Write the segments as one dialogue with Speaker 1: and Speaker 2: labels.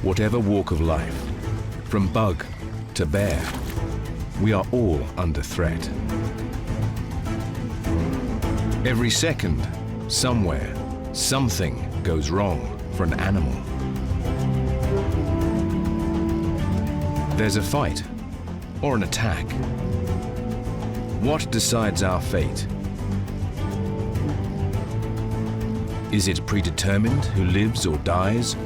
Speaker 1: Whatever walk of life, from bug to bear, we are all under threat. Every second, somewhere, something goes wrong for an animal. There's a fight or an attack. What decides our fate? Is it predetermined who lives or dies?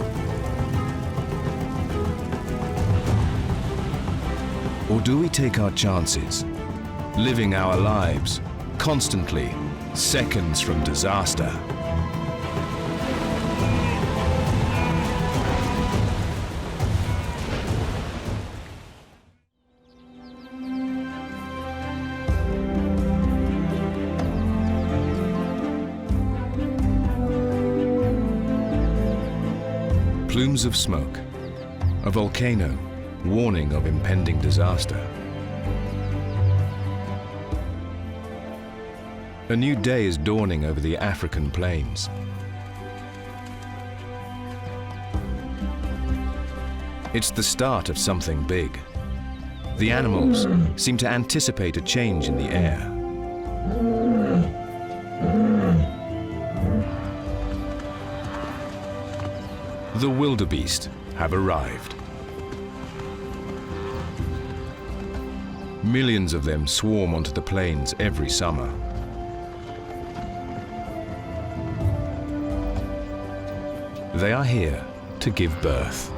Speaker 1: Or do we take our chances, living our lives constantly, seconds from disaster? Plumes of smoke, a volcano, warning of impending disaster. A new day is dawning over the African plains. It's the start of something big. The animals seem to anticipate a change in the air. The wildebeest have arrived. Millions of them swarm onto the plains every summer. They are here to give birth.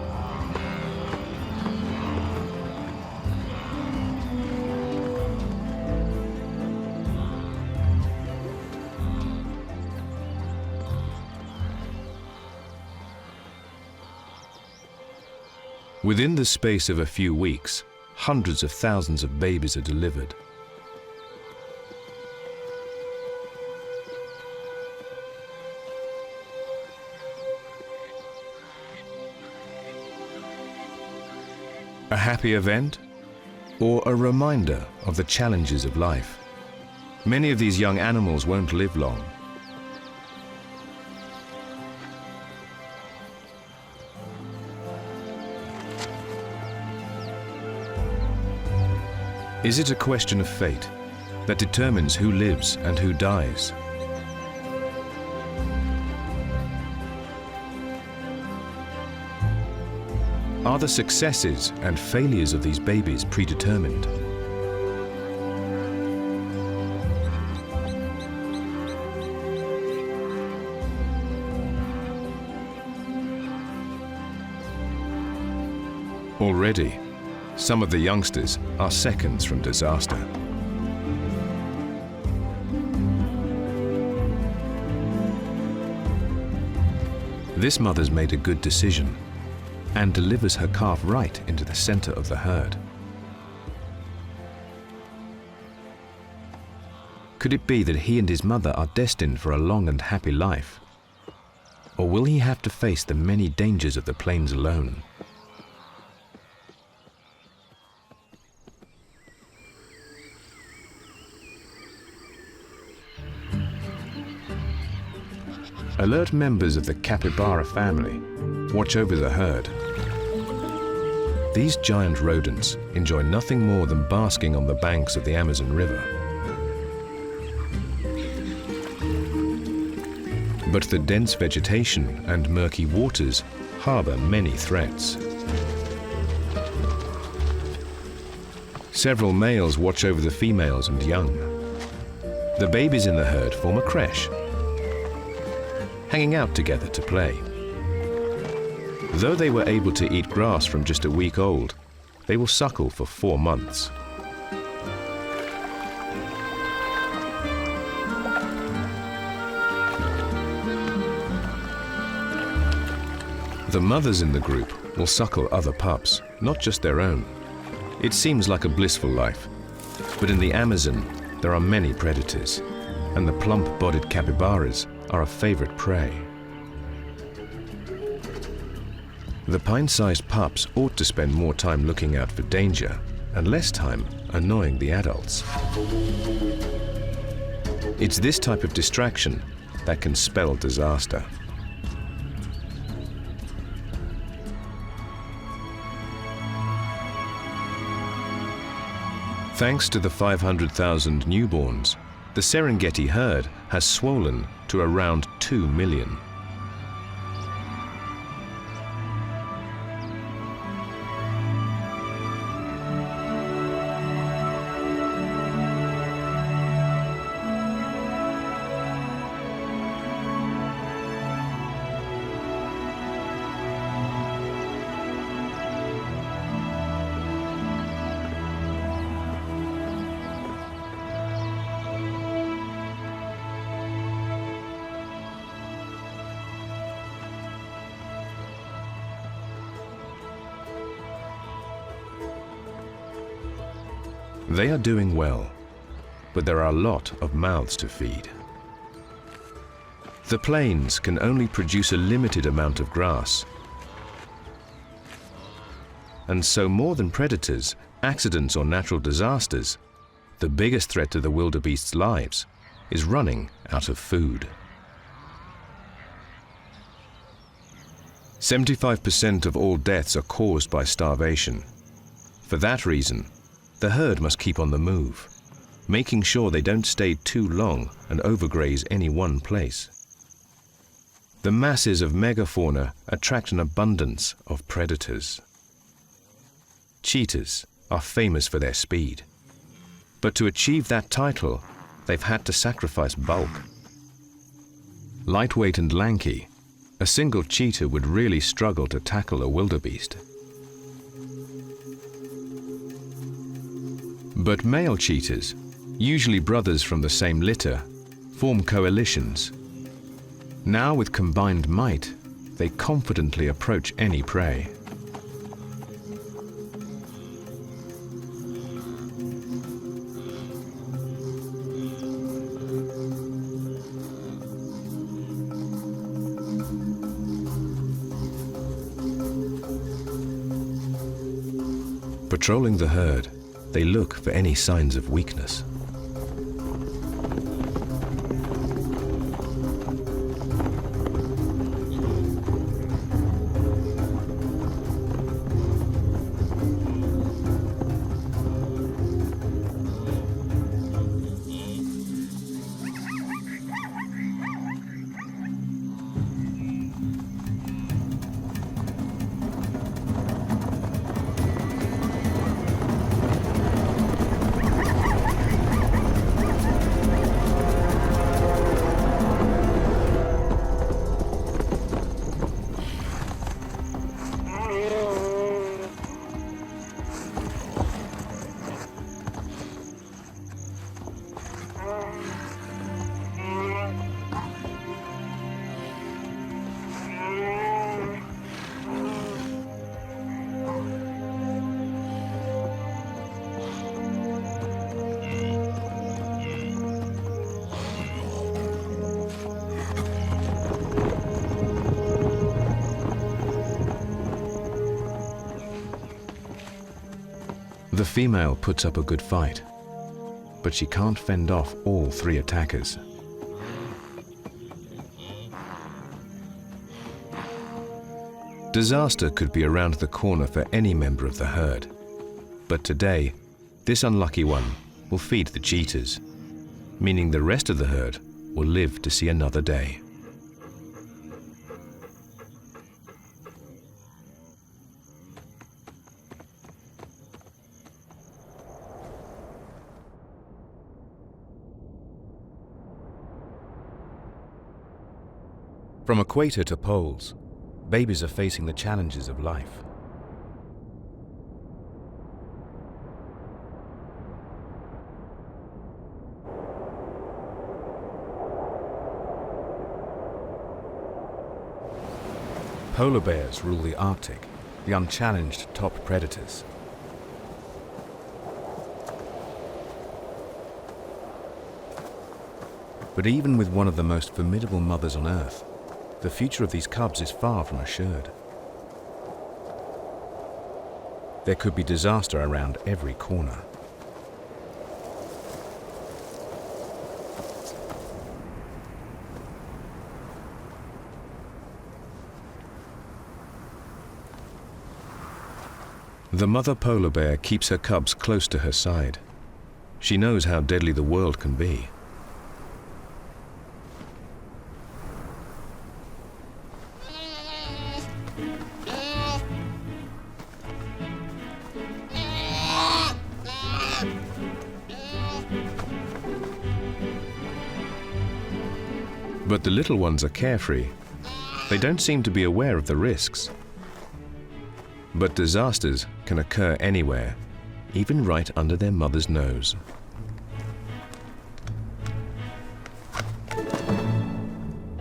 Speaker 1: Within the space of a few weeks, hundreds of thousands of babies are delivered. A happy event, or a reminder of the challenges of life? Many of these young animals won't live long. Is it a question of fate that determines who lives and who dies? Are the successes and failures of these babies predetermined? Already, some of the youngsters are seconds from disaster. This mother's made a good decision and delivers her calf right into the center of the herd. Could it be that he and his mother are destined for a long and happy life? Or will he have to face the many dangers of the plains alone? Alert members of the Capybara family watch over the herd. These giant rodents enjoy nothing more than basking on the banks of the Amazon River. But the dense vegetation and murky waters harbor many threats. Several males watch over the females and young. The babies in the herd form a creche, hanging out together to play. Though they were able to eat grass from just a week old, they will suckle for 4 months. The mothers in the group will suckle other pups, not just their own. It seems like a blissful life, but in the Amazon there are many predators, and the plump-bodied capybaras are a favorite prey. The pint-sized pups ought to spend more time looking out for danger and less time annoying the adults. It's this type of distraction that can spell disaster. Thanks to the 500,000 newborns, the Serengeti herd has swollen to around 2 million. They are doing well, but there are a lot of mouths to feed. The plains can only produce a limited amount of grass. And so more than predators, accidents or natural disasters, the biggest threat to the wildebeest's lives is running out of food. 75% of all deaths are caused by starvation. For that reason, the herd must keep on the move, making sure they don't stay too long and overgraze any one place. The masses of megafauna attract an abundance of predators. Cheetahs are famous for their speed, but to achieve that title, they've had to sacrifice bulk. Lightweight and lanky, a single cheetah would really struggle to tackle a wildebeest. But male cheetahs, usually brothers from the same litter, form coalitions. Now with combined might, they confidently approach any prey. Patrolling the herd, they look for any signs of weakness. The female puts up a good fight, but she can't fend off all three attackers. Disaster could be around the corner for any member of the herd, but today, this unlucky one will feed the cheetahs, meaning the rest of the herd will live to see another day. From equator to poles, babies are facing the challenges of life. Polar bears rule the Arctic, the unchallenged top predators. But even with one of the most formidable mothers on Earth, the future of these cubs is far from assured. There could be disaster around every corner. The mother polar bear keeps her cubs close to her side, She knows how deadly the world can be. But the little ones are carefree. They don't seem to be aware of the risks. But disasters can occur anywhere, even right under their mother's nose.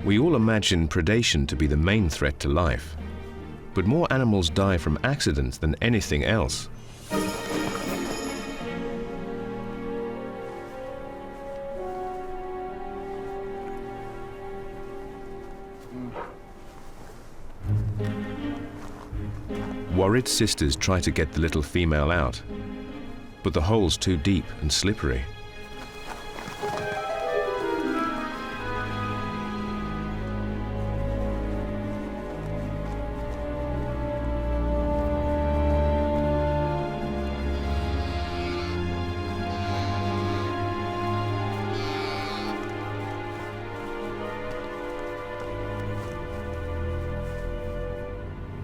Speaker 1: We all imagine predation to be the main threat to life, but more animals die from accidents than anything else. Worried sisters try to get the little female out, but the hole's too deep and slippery.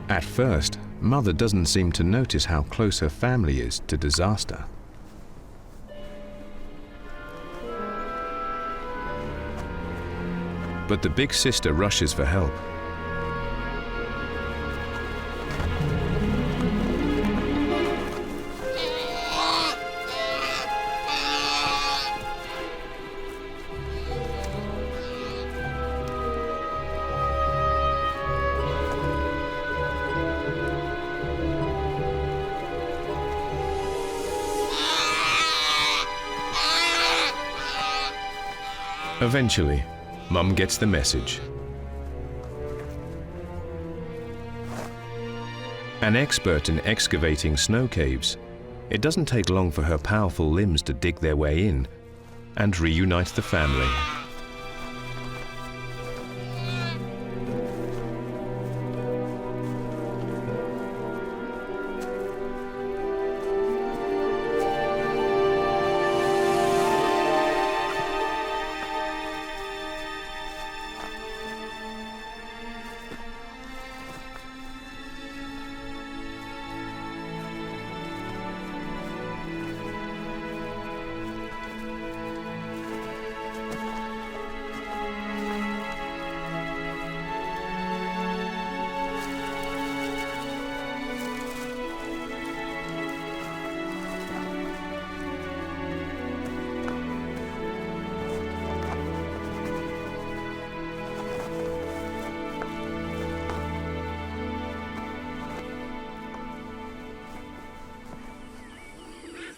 Speaker 1: At first, Mother doesn't seem to notice how close her family is to disaster. But the big sister rushes for help. Eventually, Mum gets the message. An expert in excavating snow caves, it doesn't take long for her powerful limbs to dig their way in and reunite the family.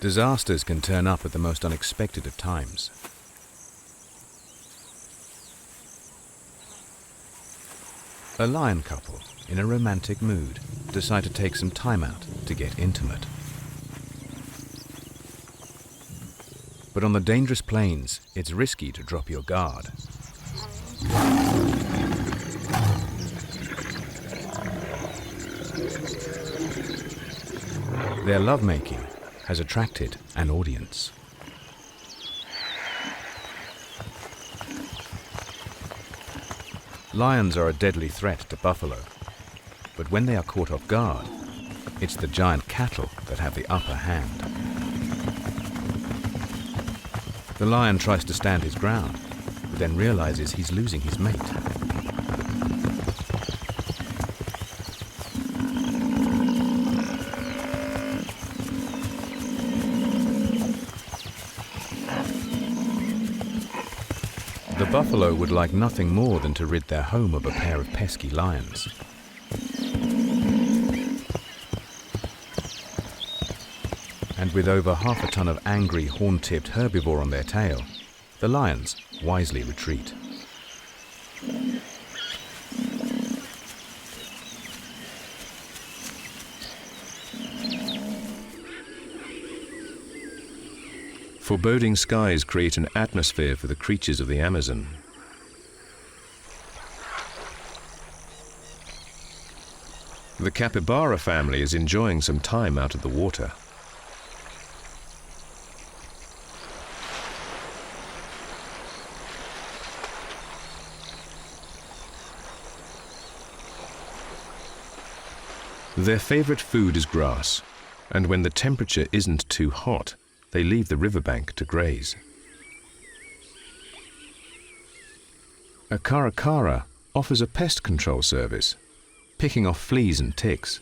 Speaker 1: Disasters can turn up at the most unexpected of times. A lion couple, in a romantic mood, decide to take some time out to get intimate. But on the dangerous plains, it's risky to drop your guard. Their lovemaking has attracted an audience. Lions are a deadly threat to buffalo, but when they are caught off guard, it's the giant cattle that have the upper hand. The lion tries to stand his ground, but then realizes he's losing his mate. The buffalo would like nothing more than to rid their home of a pair of pesky lions. And with over half a ton of angry, horn-tipped herbivore on their tail, the lions wisely retreat. Foreboding skies create an atmosphere for the creatures of the Amazon. The Capybara family is enjoying some time out of the water. Their favorite food is grass, and when the temperature isn't too hot, they leave the riverbank to graze. A caracara offers a pest control service, picking off fleas and ticks.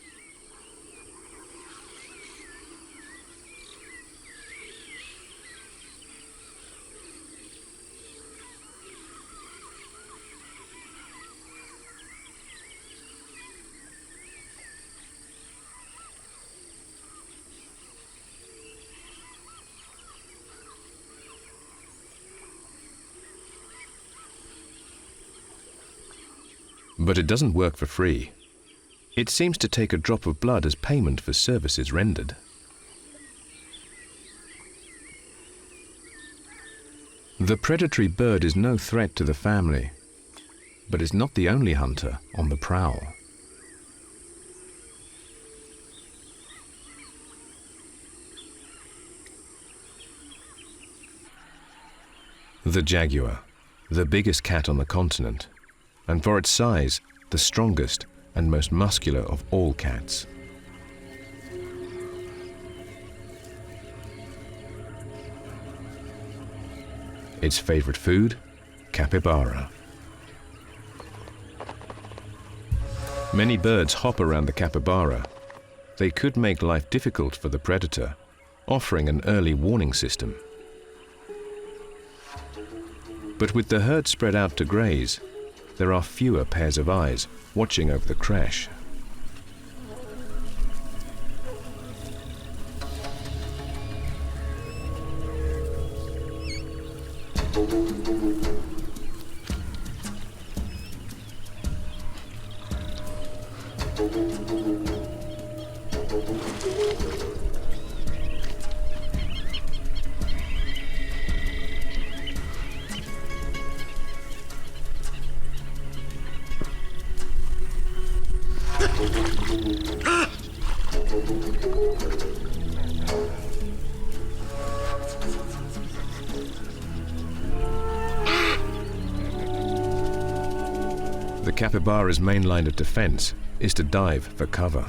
Speaker 1: But it doesn't work for free. It seems to take a drop of blood as payment for services rendered. The predatory bird is no threat to the family, but is not the only hunter on the prowl. The jaguar, the biggest cat on the continent, and for its size, the strongest and most muscular of all cats. Its favorite food? Capybara. Many birds hop around the capybara. They could make life difficult for the predator, offering an early warning system. But with the herd spread out to graze, there are fewer pairs of eyes watching over the crash. The capybara's main line of defense is to dive for cover.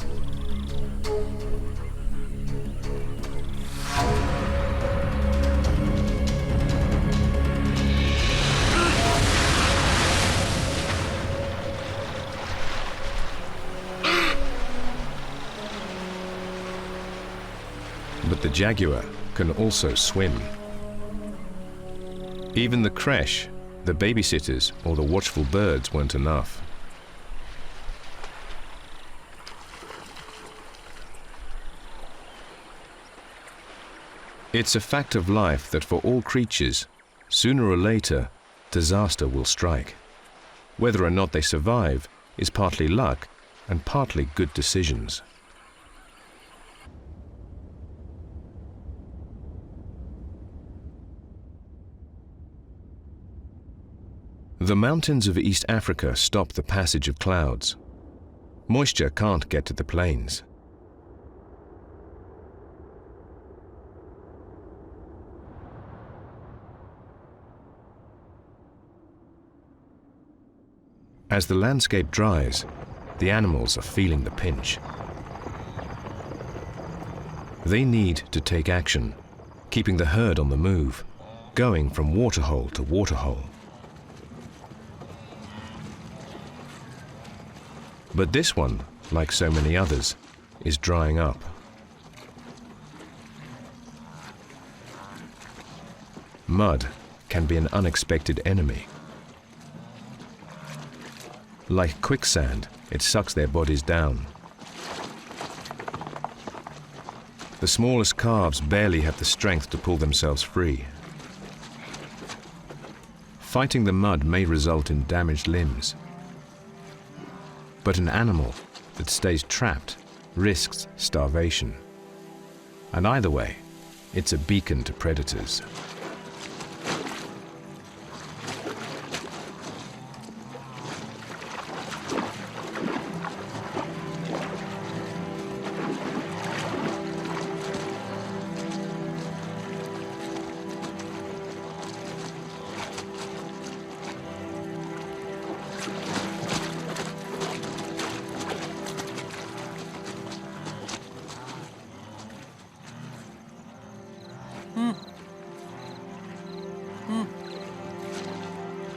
Speaker 1: But the jaguar can also swim. Even the creche, the babysitters, or the watchful birds weren't enough. It's a fact of life that for all creatures, sooner or later, disaster will strike. Whether or not they survive is partly luck and partly good decisions. The mountains of East Africa stop the passage of clouds. Moisture can't get to the plains. As the landscape dries, the animals are feeling the pinch. They need to take action, keeping the herd on the move, going from waterhole to waterhole. But this one, like so many others, is drying up. Mud can be an unexpected enemy. Like quicksand, it sucks their bodies down. The smallest calves barely have the strength to pull themselves free. Fighting the mud may result in damaged limbs. But an animal that stays trapped risks starvation. And either way, it's a beacon to predators.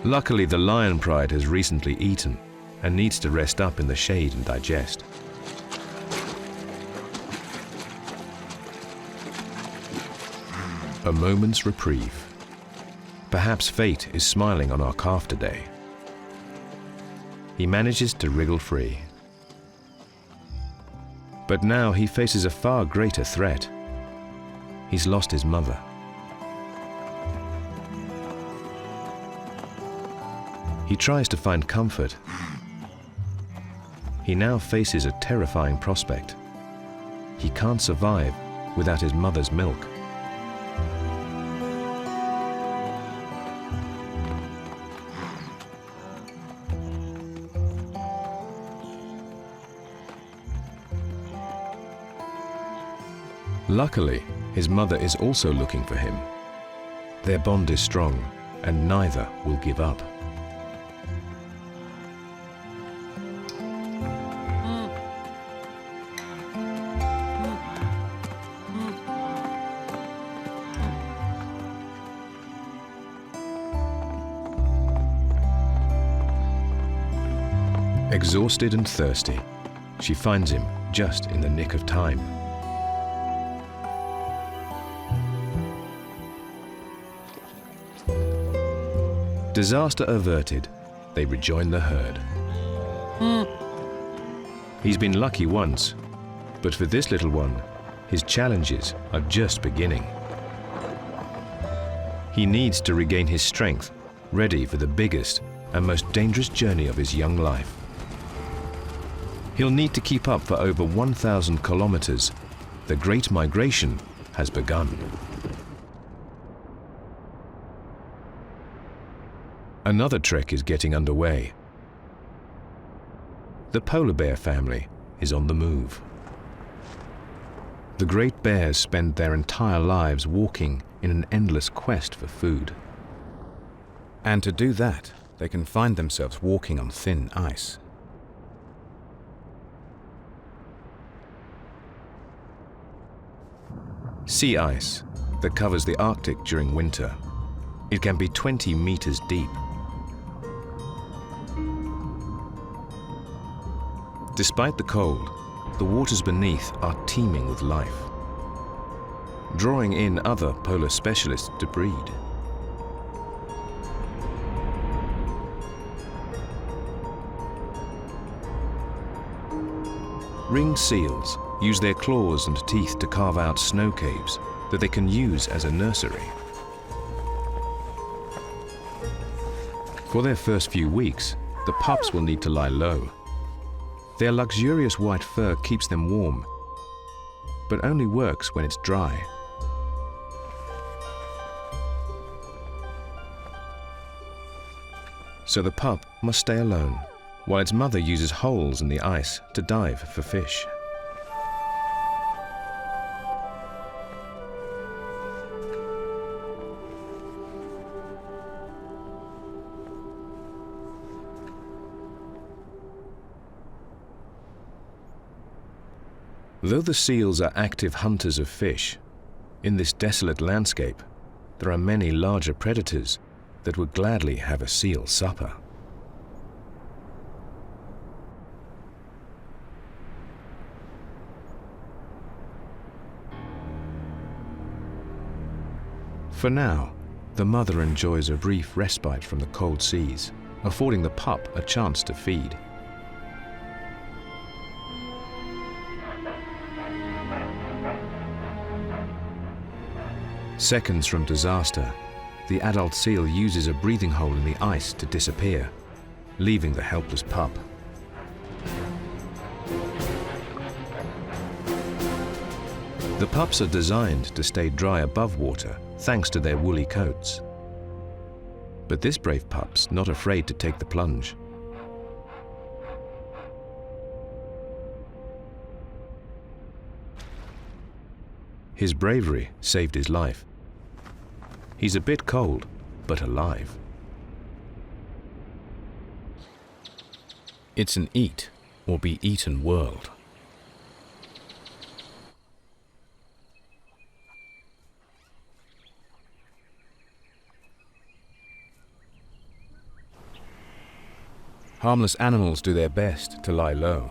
Speaker 1: Luckily, the lion pride has recently eaten and needs to rest up in the shade and digest. A moment's reprieve. Perhaps fate is smiling on our calf today. He manages to wriggle free. But now he faces a far greater threat. He's lost his mother. He tries to find comfort. He now faces a terrifying prospect. He can't survive without his mother's milk. Luckily, his mother is also looking for him. Their bond is strong, and neither will give up. Exhausted and thirsty, she finds him just in the nick of time. Disaster averted, they rejoin the herd. He's been lucky once, but for this little one, his challenges are just beginning. He needs to regain his strength, ready for the biggest and most dangerous journey of his young life. He'll need to keep up for over 1,000 kilometers. The Great Migration has begun. Another trek is getting underway. The polar bear family is on the move. The great bears spend their entire lives walking in an endless quest for food. And to do that, they can find themselves walking on thin ice. Sea ice that covers the Arctic during winter. It can be 20 meters deep. Despite the cold, the waters beneath are teeming with life, drawing in other polar specialists to breed. Ringed seals use their claws and teeth to carve out snow caves that they can use as a nursery. For their first few weeks, the pups will need to lie low. Their luxurious white fur keeps them warm, but only works when it's dry. So the pup must stay alone, while its mother uses holes in the ice to dive for fish. Though the seals are active hunters of fish, in this desolate landscape, there are many larger predators that would gladly have a seal supper. For now, the mother enjoys a brief respite from the cold seas, affording the pup a chance to feed. Seconds from disaster, the adult seal uses a breathing hole in the ice to disappear, leaving the helpless pup. The pups are designed to stay dry above water thanks to their woolly coats. But this brave pup's not afraid to take the plunge. His bravery saved his life. He's a bit cold, but alive. It's an eat or be eaten world.
Speaker 2: Harmless animals do their best to lie low.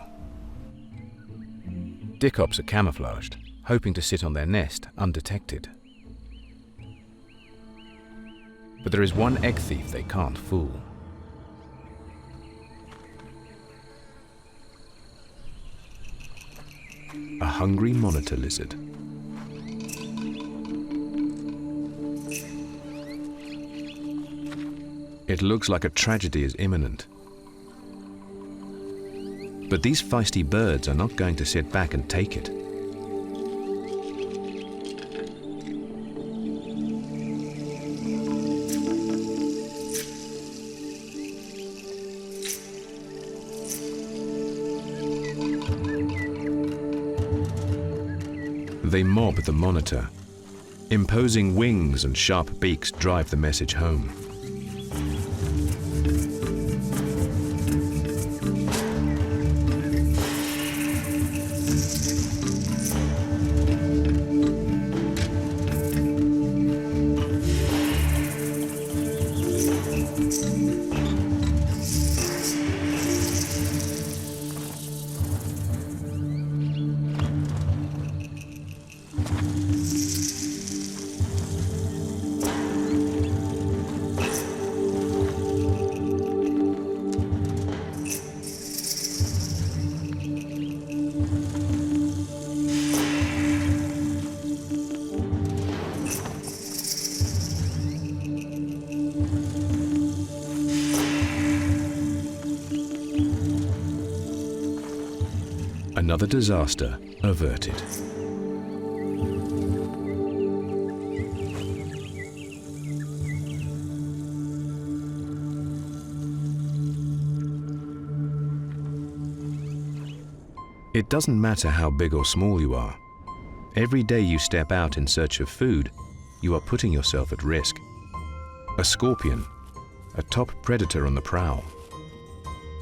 Speaker 2: Dickops are camouflaged, hoping to sit on their nest undetected. But there is one egg thief they can't fool. A hungry monitor lizard. It looks like a tragedy is imminent. But these feisty birds are not going to sit back and take it. They mob the monitor. Imposing wings and sharp beaks drive the message home. Another disaster averted. It doesn't matter how big or small you are. Every day you step out in search of food, you are putting yourself at risk. A scorpion, a top predator on the prowl.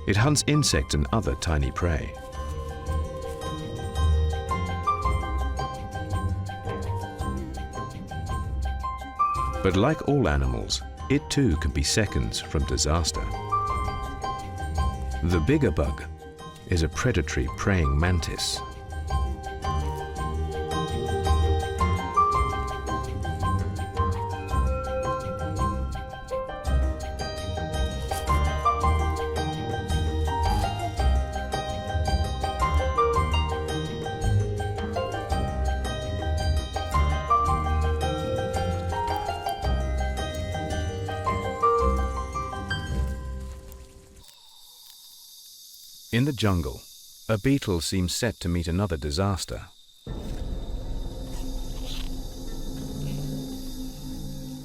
Speaker 2: It hunts insects and other tiny prey. But like all animals, it too can be seconds from disaster. The bigger bug is a predatory praying mantis. In the jungle, a beetle seems set to meet another disaster.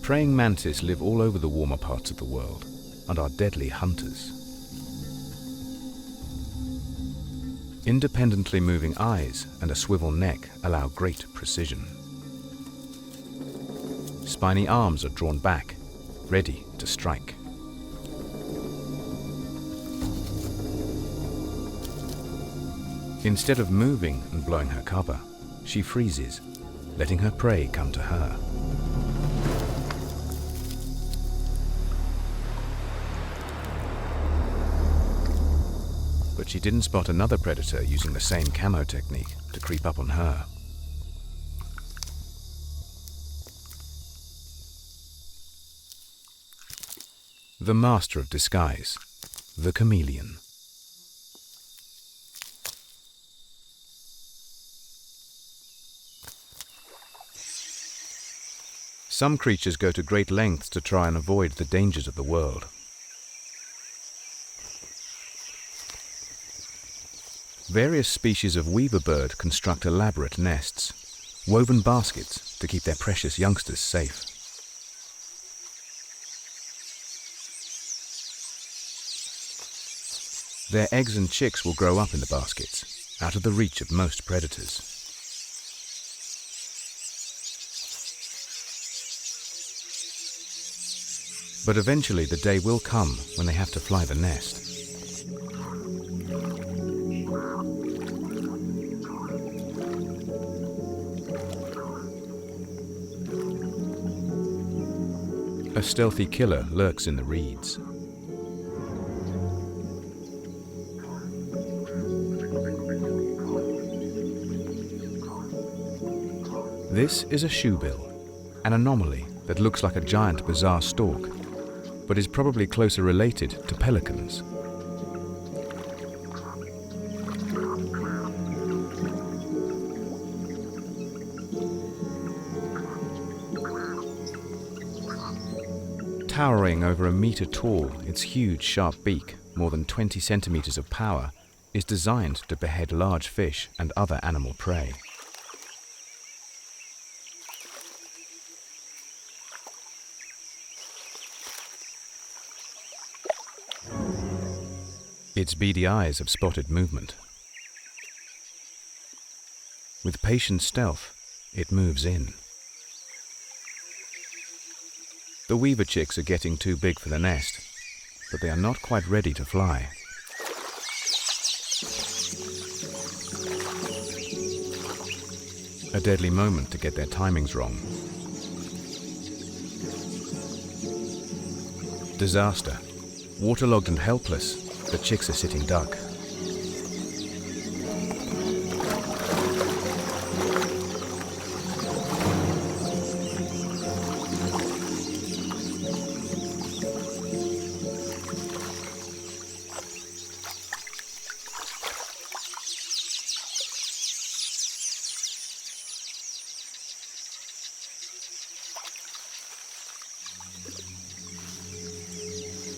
Speaker 2: Praying mantis live all over the warmer parts of the world and are deadly hunters. Independently moving eyes and a swivel neck allow great precision. Spiny arms are drawn back, ready to strike. Instead of moving and blowing her cover, she freezes, letting her prey come to her. But she didn't spot another predator using the same camo technique to creep up on her. The master of disguise, the chameleon. Some creatures go to great lengths to try and avoid the dangers of the world. Various species of weaver bird construct elaborate nests, woven baskets to keep their precious youngsters safe. Their eggs and chicks will grow up in the baskets, out of the reach of most predators. But eventually the day will come when they have to fly the nest. A stealthy killer lurks in the reeds. This is a shoebill, an anomaly that looks like a giant bizarre stork, but is probably closer related to pelicans. Towering over a meter tall, its huge sharp beak, more than 20 centimeters of power, is designed to behead large fish and other animal prey. Its beady eyes have spotted movement. With patient stealth, it moves in. The weaver chicks are getting too big for the nest, but they are not quite ready to fly. A deadly moment to get their timings wrong. Disaster. Waterlogged and helpless, the chicks are sitting duck.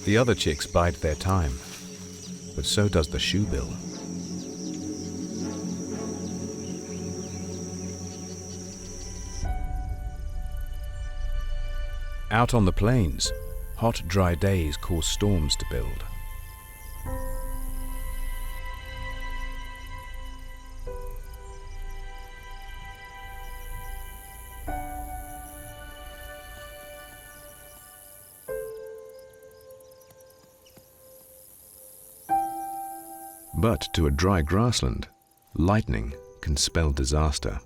Speaker 2: The other chicks bide their time, but so does the shoebill. Out on the plains, hot, dry days cause storms to build. But to a dry grassland, lightning can spell disaster.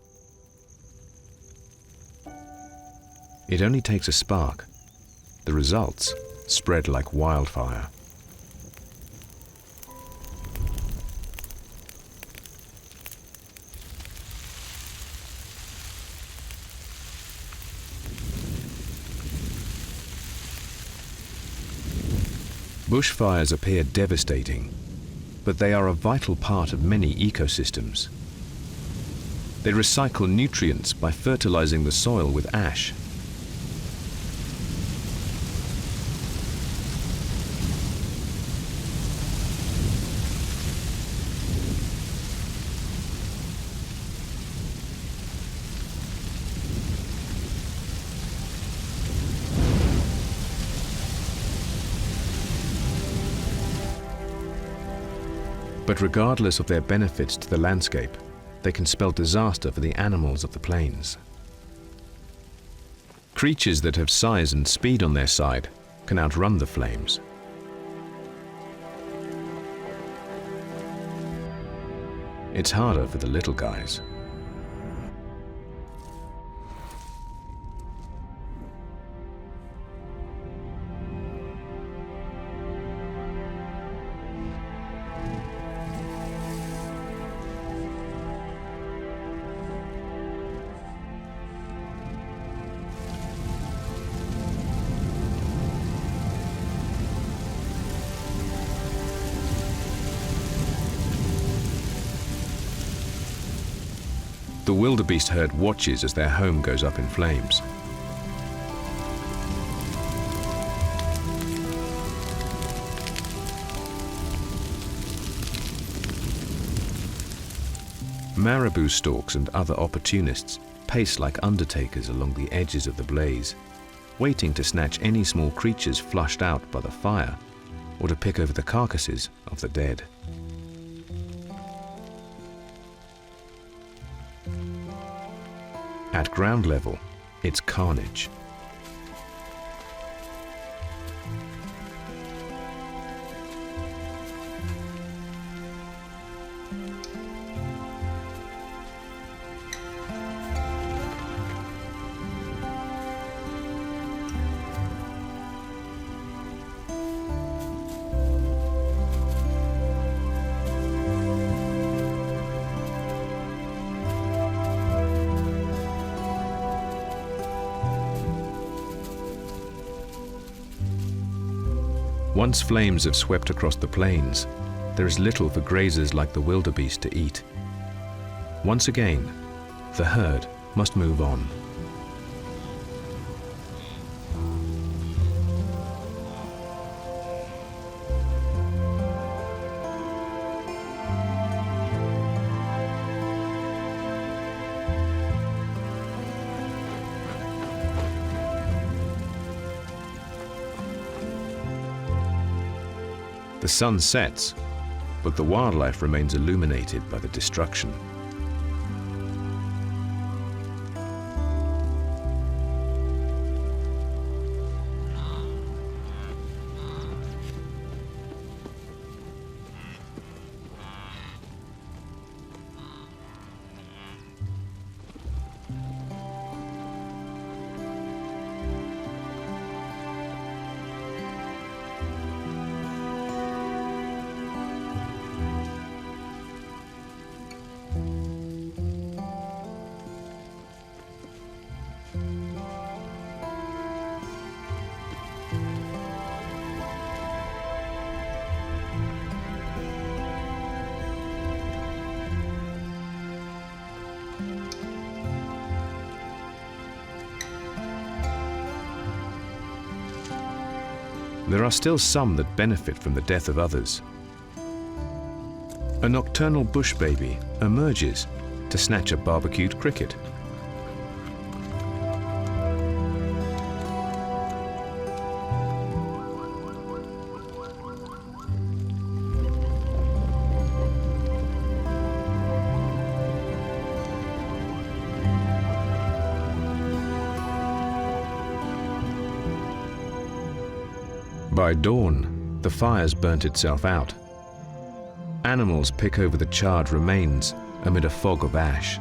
Speaker 2: It only takes a spark. The results spread like wildfire. Bushfires appear devastating, but they are a vital part of many ecosystems. They recycle nutrients by fertilizing the soil with ash. But regardless of their benefits to the landscape, they can spell disaster for the animals of the plains. Creatures that have size and speed on their side can outrun the flames. It's harder for the little guys. The wildebeest herd watches as their home goes up in flames. Marabou storks and other opportunists pace like undertakers along the edges of the blaze, waiting to snatch any small creatures flushed out by the fire or to pick over the carcasses of the dead. At ground level, it's carnage. Once flames have swept across the plains, there is little for grazers like the wildebeest to eat. Once again, the herd must move on. The sun sets, but the wildlife remains illuminated by the destruction. There are still some that benefit from the death of others. A nocturnal bush baby emerges to snatch a barbecued cricket. By dawn, the fire's burnt itself out. Animals pick over the charred remains amid a fog of ash.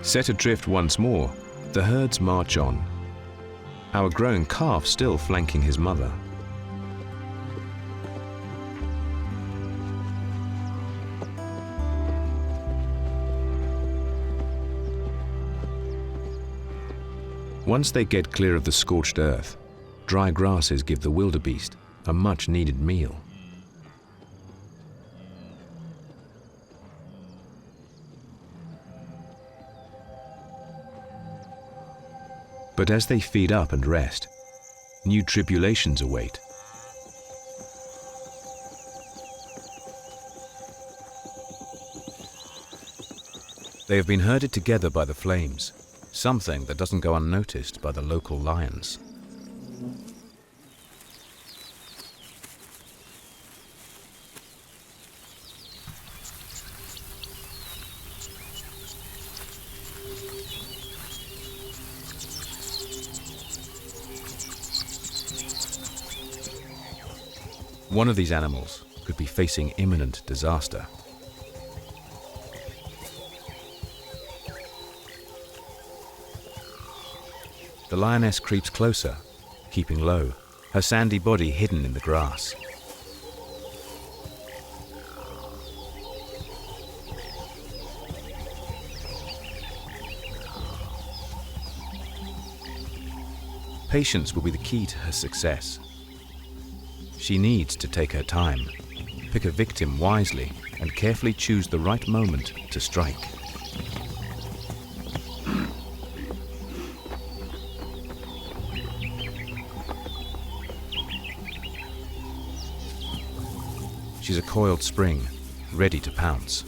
Speaker 2: Set adrift once more, the herds march on. Our growing calf still flanking his mother. Once they get clear of the scorched earth, dry grasses give the wildebeest a much-needed meal. But as they feed up and rest, new tribulations await. They have been herded together by the flames, something that doesn't go unnoticed by the local lions. One of these animals could be facing imminent disaster. The lioness creeps closer, keeping low, her sandy body hidden in the grass. Patience will be the key to her success. She needs to take her time, pick a victim wisely, and carefully choose the right moment to strike. She's a coiled spring, ready to pounce.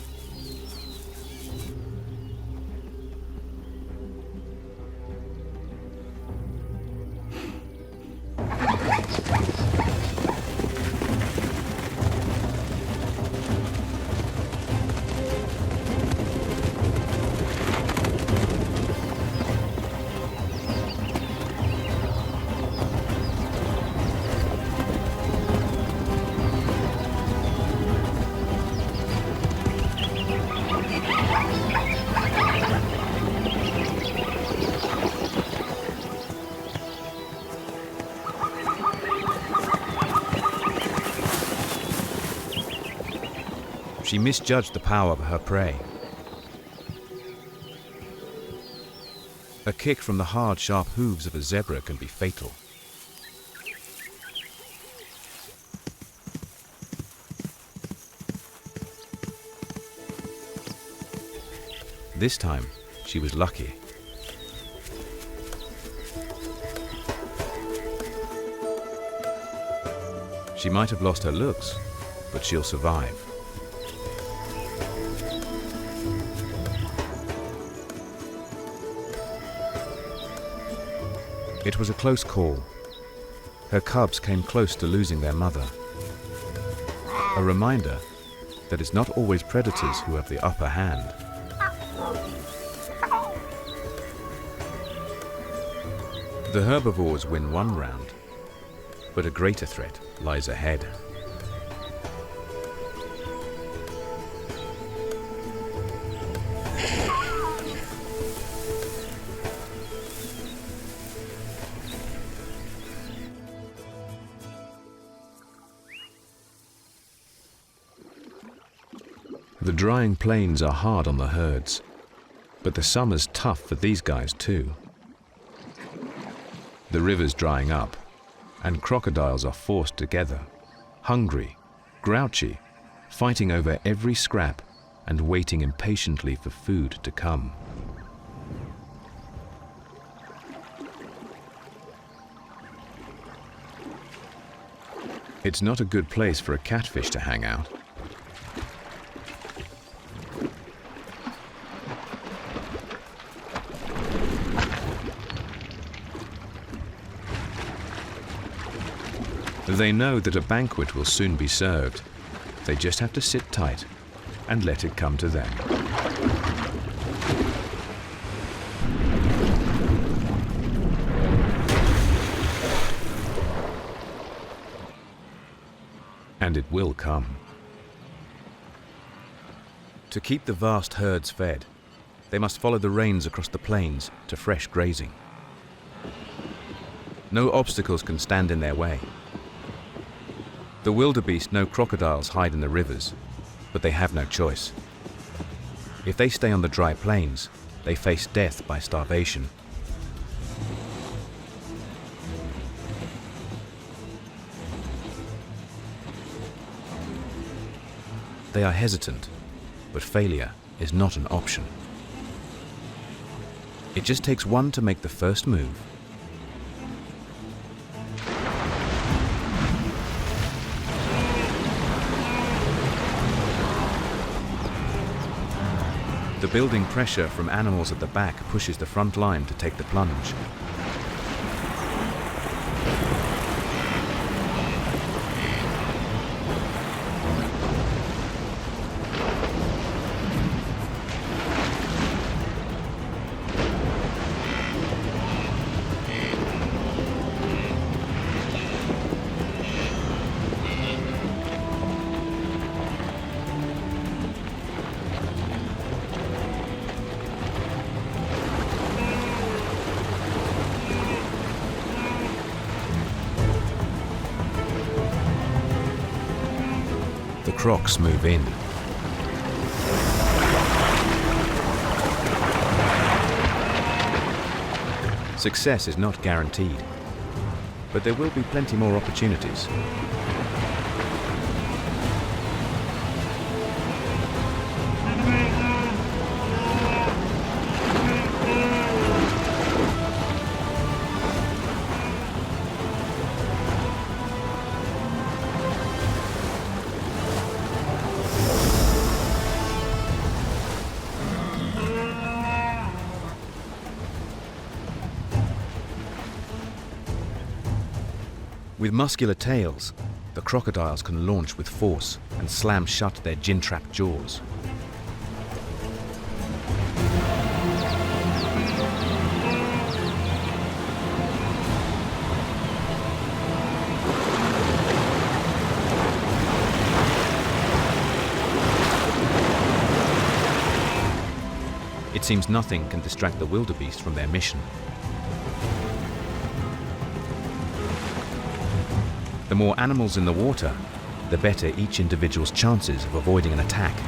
Speaker 2: She misjudged the power of her prey. A kick from the hard, sharp hooves of a zebra can be fatal. This time, she was lucky. She might have lost her looks, but she'll survive. It was a close call. Her cubs came close to losing their mother. A reminder that it's not always predators who have the upper hand. The herbivores win one round, but a greater threat lies ahead.
Speaker 1: The drying plains are hard on the herds, but the summer's tough for these guys too. The river's drying up, and crocodiles are forced together, hungry, grouchy, fighting over every scrap and waiting impatiently for food to come. It's not a good place for a catfish to hang out. They know that a banquet will soon be served. They just have to sit tight and let it come to them. And it will come.
Speaker 2: To keep the vast herds fed, they must follow the rains across the plains to fresh grazing. No obstacles can stand in their way. The wildebeest know crocodiles hide in the rivers, but they have no choice. If they stay on the dry plains, they face death by starvation. They are hesitant, but failure is not an option. It just takes one to make the first move. The building pressure from animals at the back pushes the front line to take the plunge. The crocs move in. Success is not guaranteed, but there will be plenty more opportunities. With muscular tails, the crocodiles can launch with force and slam shut their gin-trapped jaws. It seems nothing can distract the wildebeest from their mission. The more animals in the water, the better each individual's chances of avoiding an attack.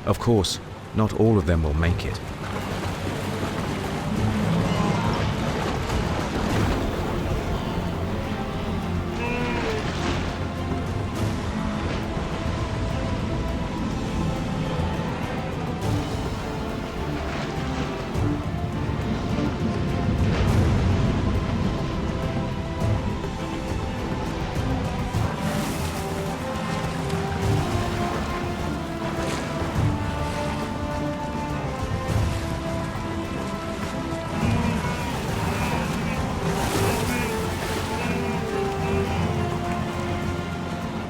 Speaker 2: Of course, not all of them will make it.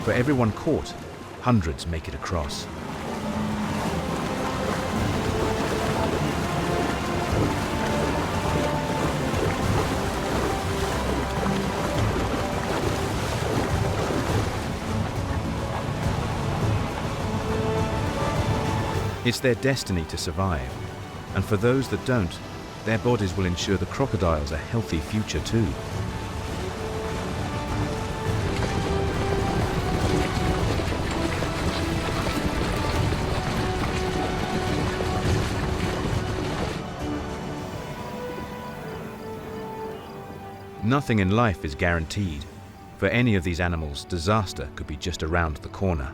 Speaker 2: For everyone caught, hundreds make it across. It's their destiny to survive, and for those that don't, their bodies will ensure the crocodiles a healthy future too. Nothing in life is guaranteed. For any of these animals, disaster could be just around the corner.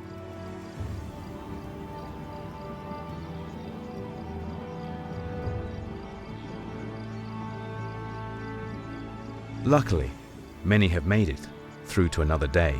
Speaker 2: Luckily, many have made it through to another day.